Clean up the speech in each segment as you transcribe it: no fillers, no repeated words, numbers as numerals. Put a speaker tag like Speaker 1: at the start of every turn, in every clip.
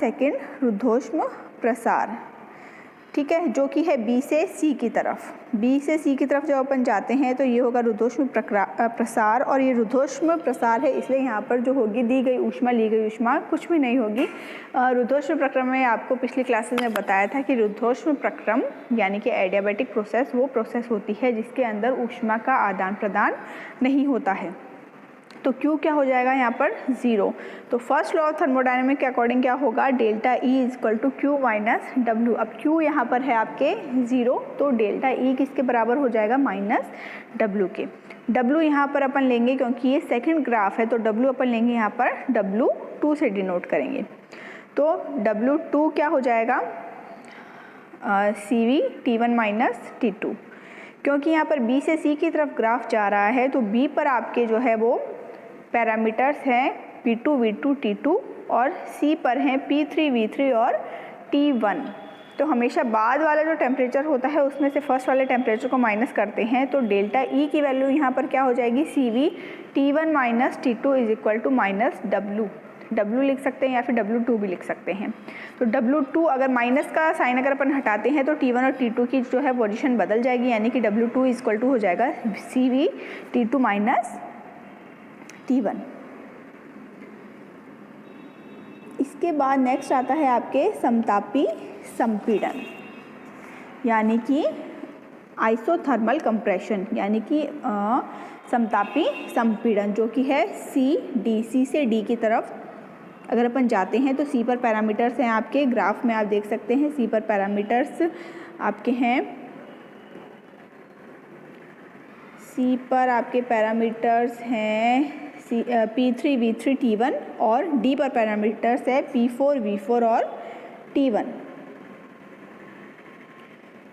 Speaker 1: Second रुद्धोष्म प्रसार, ठीक है, जो कि है बी से सी की तरफ। बी से सी की तरफ जब अपन जाते हैं तो ये होगा रुद्धोष्म प्रसार, और ये रुद्धोष्म प्रसार है इसलिए यहाँ पर जो होगी दी गई ऊष्मा ली गई ऊष्मा कुछ भी नहीं होगी। रुद्धोष्म प्रक्रम में आपको पिछली क्लासेस में बताया था कि रुद्धोष्म प्रक्रम यानी कि एडियाबैटिक प्रोसेस वो प्रोसेस होती है जिसके अंदर ऊष्मा का आदान प्रदान नहीं होता है। तो Q क्या हो जाएगा यहाँ पर 0। तो फर्स्ट लॉ ऑफ थर्मोडायनेमिक के अकॉर्डिंग क्या होगा, delta E is equal to Q minus W। अब Q यहाँ पर है आपके 0, तो डेल्टा E किसके बराबर हो जाएगा, माइनस W के। W यहाँ पर अपन लेंगे क्योंकि ये सेकंड ग्राफ है, तो W अपन लेंगे यहाँ पर W2 से डिनोट करेंगे। तो W2 क्या हो जाएगा, CV T1 माइनस T2। क्योंकि यहाँ पर B से C की तरफ ग्राफ जा रहा है तो B पर आपके जो है वो पैरामीटर्स हैं P2 V2 T2 और C पर हैं P3 V3 और T1। तो हमेशा बाद वाला जो टेम्परेचर होता है उसमें से फर्स्ट वाले टेम्परेचर को माइनस करते हैं, तो डेल्टा E की वैल्यू यहाँ पर क्या हो जाएगी, CV T1 minus T2 is equal to minus W लिख सकते हैं या फिर W2 भी लिख सकते हैं। तो W2 अगर माइनस का साइन अगर अपन हटाते हैं तो T1 और T2 की जो है पोजीशन बदल जाएगी, यानी कि W2 इज इक्वल टू हो जाएगा CV T2 माइनस T1। इसके बाद नेक्स्ट आता है आपके समतापी संपीड़न यानी कि आइसोथर्मल कंप्रेशन, यानी कि समतापी संपीड़न जो कि है C से D की तरफ अगर अपन जाते हैं तो C पर पैरामीटर्स हैं आपके, ग्राफ में आप देख सकते हैं C पर पैरामीटर्स आपके हैं, C पर आपके पैरामीटर्स हैं P3 V3 T1 और D पर पैरामीटर्स है P4 V4 और T1,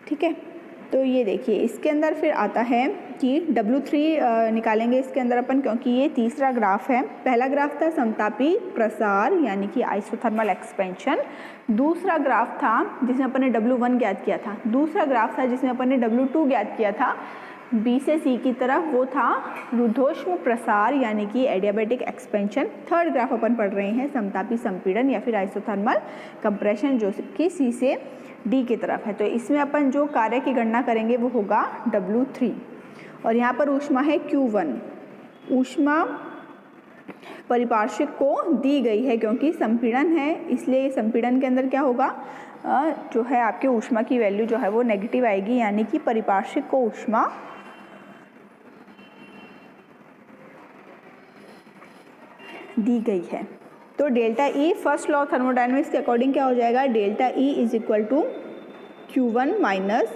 Speaker 1: ठीक है। तो ये देखिए इसके अंदर फिर आता है कि W3 निकालेंगे इसके अंदर अपन, क्योंकि ये तीसरा ग्राफ है। पहला ग्राफ था समतापी प्रसार यानी कि आइसोथर्मल एक्सपेंशन, दूसरा ग्राफ था जिसमें अपन ने W1 ज्ञात किया था, दूसरा ग्राफ था जिसमें अपन ने W2 ज्ञात किया था B से C की तरफ, वो था रुद्धोष्म प्रसार यानी कि एडियाबैटिक एक्सपेंशन। थर्ड ग्राफ अपन पढ़ रहे हैं समतापी संपीड़न या फिर आइसोथर्मल कंप्रेशन जो कि C से D की तरफ है। तो इसमें अपन जो कार्य की गणना करेंगे वो होगा W3 और यहाँ पर ऊष्मा है Q1। ऊष्मा परिपार्श्विक को दी गई है क्योंकि संपीड़न है, इसलिए संपीड़न के अंदर क्या होगा, जो है आपके ऊष्मा की वैल्यू जो है वो नेगेटिव आएगी, यानी कि परिपार्श्विक को ऊष्मा दी गई है। तो delta E first law thermodynamics के अकॉर्डिंग क्या हो जाएगा, delta E is equal to Q1 minus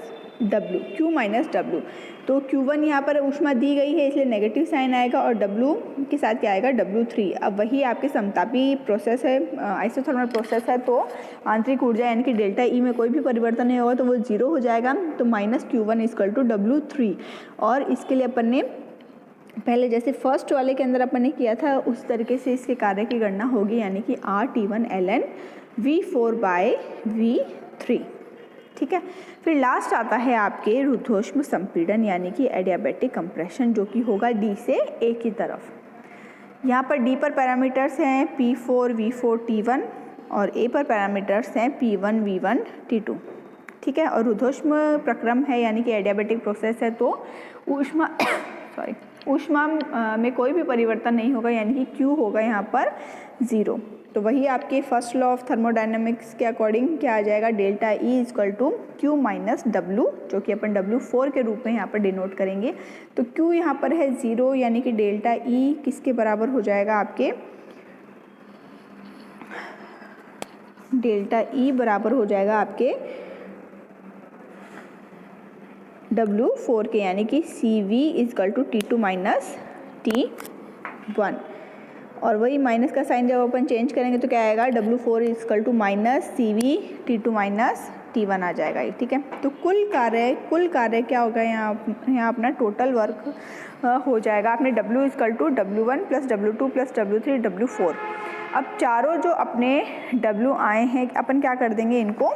Speaker 1: W, Q minus W। तो Q1 यहाँ पर ऊष्मा दी गई है इसलिए नेगेटिव साइन आएगा और W के साथ क्या आएगा, W3। अब वही आपके समतापी प्रोसेस है, आइसोथर्मल प्रोसेस है, तो आंतरिक ऊर्जा यानी कि डेल्टा E में कोई भी परिवर्तन नहीं होगा तो वो 0 हो जाएगा। तो minus Q1 equal to W3 और इसके लिए अपन ने पहले जैसे फर्स्ट वाले के अंदर अपन ने किया था उस तरीके से इसके कार्य की गणना होगी, यानी कि RT1 ln V4 bye V3, ठीक है। फिर लास्ट आता है आपके रुद्धोष्म संपीड़न यानी कि एडियाबैटिक कंप्रेशन जो कि होगा D से A की तरफ। यहाँ पर D पर पैरामीटर्स हैं P4 V4 T1 और A पर पैरामीटर्स हैं P1 V1 T2, ठीक है। और रुद्धोष्म प्रक्रम है यानी कि एडियाबैटिक प्रोसेस है, तो ऊष्मा में कोई भी परिवर्तन नहीं होगा, यानी कि Q होगा यहाँ पर 0। तो वही आपके फर्स्ट लॉ ऑफ थर्मोडायनेमिक्स के अकॉर्डिंग क्या आ जाएगा, delta E equal to Q minus W, जो कि अपन W4 के रूप में यहाँ पर डिनोट करेंगे। तो Q यहाँ पर है 0, यानी कि डेल्टा E किसके बराबर हो जाएगा आपके, डेल्टा E बराबर हो जाएगा आपके W4 के, यानी कि CV equal to T2 minus T1। और वही माइनस का साइन जब अपन चेंज करेंगे तो क्या आएगा, W4 equal to minus CV T2 minus T1 आ जाएगा, ठीक है। तो कुल कार्य क्या होगा, यहाँ अपना टोटल वर्क हो जाएगा। आपने W equal to W1 plus W2 plus W3 W4। अब चारों जो अपने W आए हैं अपन क्या कर देंगे, इनको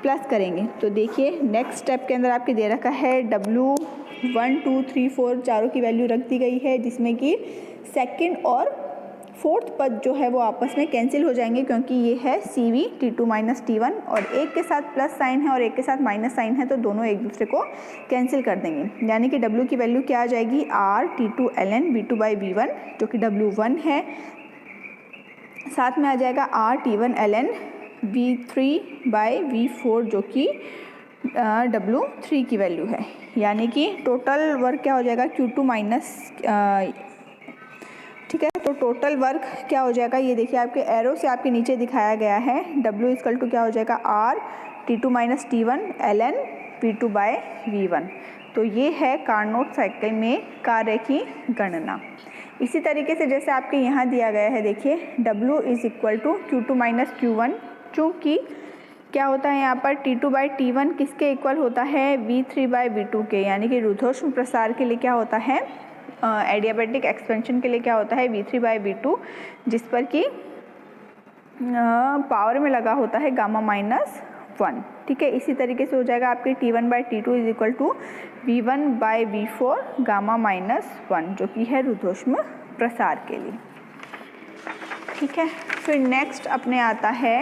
Speaker 1: प्लस करेंगे। तो देखिए नेक्स्ट स्टेप के अंदर आपके दे रखा है W1 2 3 4 चारों की वैल्यू रख दी गई है, जिसमें कि सेकंड और फोर्थ पद जो है वो आपस में कैंसिल हो जाएंगे क्योंकि ये है CV T2 माइनस T1 और एक के साथ प्लस साइन है और एक के साथ माइनस साइन है, तो दोनों एक दूसरे को कैंसिल कर देंगे। यानी कि W की वैल्यू क्या आ जाएगी, R T2 ln V2/V1 जो कि W1 है, साथ में आ जाएगा R T1 ln V3/V4 जो कि W3 की वैल्यू है। यानी कि टोटल वर्क क्या हो जाएगा Q2 माइनस, ठीक है, तो टोटल वर्क क्या हो जाएगा, ये देखिए आपके एरो से आपके नीचे दिखाया गया है। W इक्वल टू क्या हो जाएगा, R T2 minus T1 ln V2/V1। तो ये है कार्नोट साइकिल में कार्य की गणना। इसी तरीके से जैसे आपके यहाँ दिया गया है, देखिए W is equal to Q2 minus Q1, चूँकि क्या होता है यहाँ पर T2/T1 किसके इक्वल होता है, V3/V2 के, यानी कि रुद्धोष्म प्रसार के लिए क्या होता है, एडियाबैटिक एक्सपेंशन के लिए क्या होता है, V3/V2, जिस पर कि पावर में लगा होता है गामा-1। ठीक है, इसी तरीके से हो जाएगा आपके T1/T2 is equal to V1/V4 गामा-1 जो कि है रुद्धोष्म प्रसार के लिए। ठीक है, फिर नेक्स्ट अपने आता है,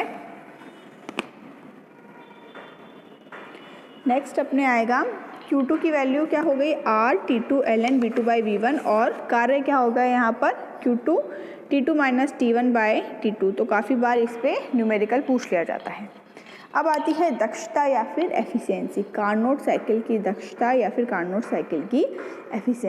Speaker 1: नेक्स्ट अपने आएगा Q2 की वैल्यू क्या हो गई, R T2 ln V2/V1 और कार्य क्या होगा यहाँ पर Q2 T2 माइनस T1/T2। तो काफ़ी बार इस पर न्यूमेरिकल पूछ लिया जाता है। अब आती है दक्षता या फिर एफिशिएंसी, कार्नोट साइकिल की दक्षता या फिर कार्नोट साइकिल की एफिशिएंसी।